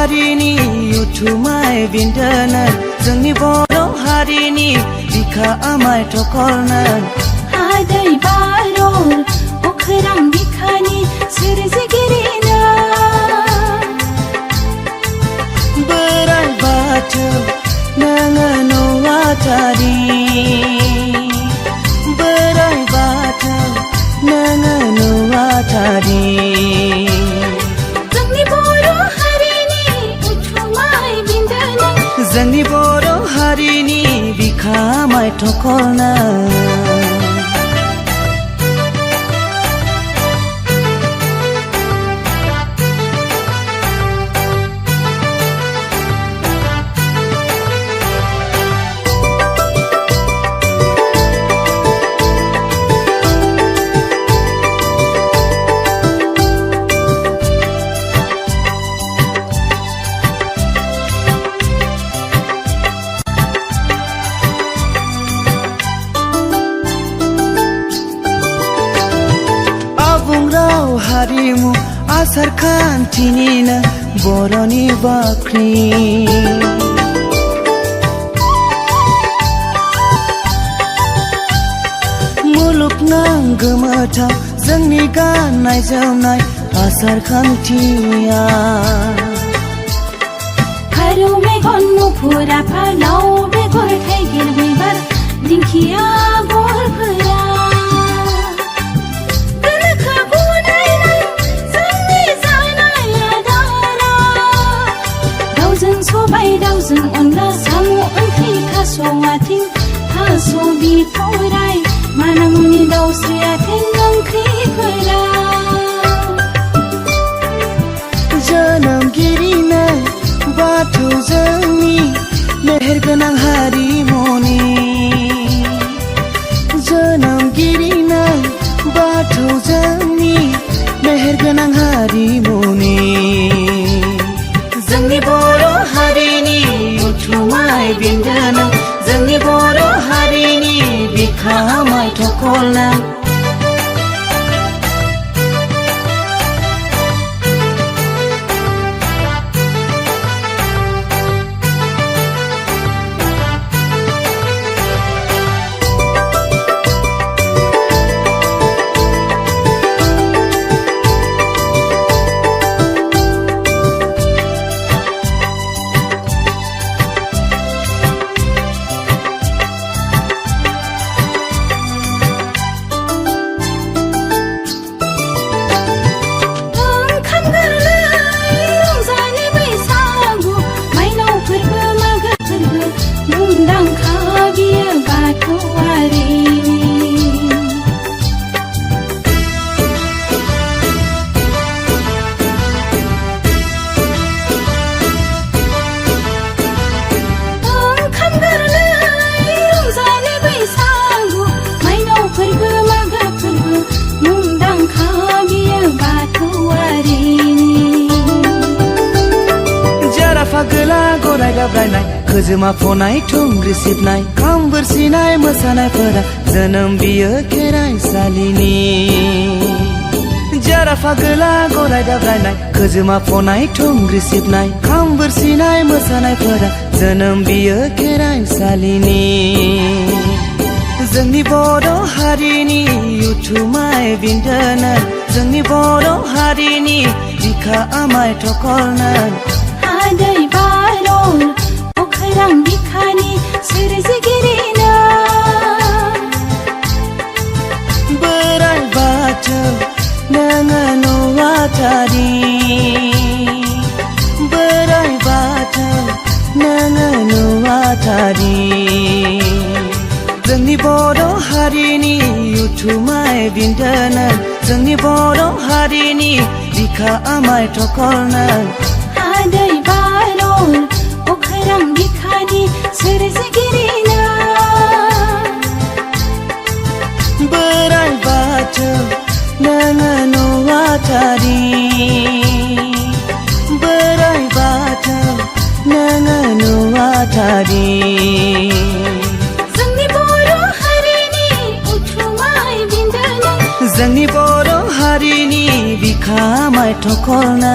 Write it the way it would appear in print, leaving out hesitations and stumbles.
हारिनि उथुमाय बिन्दोनो जोंनि बर' हारिनि बिखा आमाय थखलनो हादै बारर अख्रां बिखानि सोरजिगिरिनो बोराइ बाथौ नोङो नुवाथारि बोराइ बाथौ नोङो नुवाथारि जोंनि बर' हारिनि उथुमाय बिन्दोनो जोंनि बर' हारिनि बिखा आमाय थखलनो हारिमु आसार खान्थिनिनो बर'नि बाख्रि मुलुगनां गोमोथाव जोंनि गाननाय जोमनाय आसार खान्थिया फारौ मेगन मुफुर आफानाव बेगर थाइगिर बिबार दिंखिया गरफोरा दाउजों अनला साम' ओंख्रि थास' आथिं थास' बिथ'राइ मानामुनि दाउस्रि आथिं ओंख्रिफोरा जोनोमगिरिनो बाथौ जोंनि मेहेरगोनां हारिमुनि जोनोमगिरिनो बाथौ जोंनि मेहेरगोनां हारिमुनि जोंनि बर' हारिनि उथुमाय बिन्दोनो जोंनि बर' हारिनि बिखा आमाय थखलनो फागोला गराय दाब्रायनाय खोजोमा फनाय थुंग्रि सिबनाय खाम बोरसिनाय मोसानायफोरा जोनोम बियो खेराइसालिनि जारा फागोला गराय दाब्रायनाय खोजोमा फनाय थुंग्रि सिबनाय खाम बोरसिनाय मोसानायफोरा जोनोम बियो खेराइसालिनि जोंनि बर' हारिनि उथुमाय बिन्दोनो जोंनि बर' हारिनि बिखा आमाय थखलनो हादै बारर अख्रां बिखानि सोरजिगिरिनो बोराइ बाथौ नोङो नुवाथारि बोराइ बाथौ नोङो नुवाथारि जोंनि बर' हारिनि उथुमाय बिन्दोनो जोंनि बर' हारिनि बिखा आमाय थखलनो हादै बारर अख्रां बिखानि सोरजिगिरिनो बोराइ बाथौ नोङो नुवाथारि बोराइ बाथौ नोङो नुवाथारि जोंनि बर' हारिनि उथुमाय बिन्दोनो जोंनि बर' हारिनि बिखा आमाय थखलनो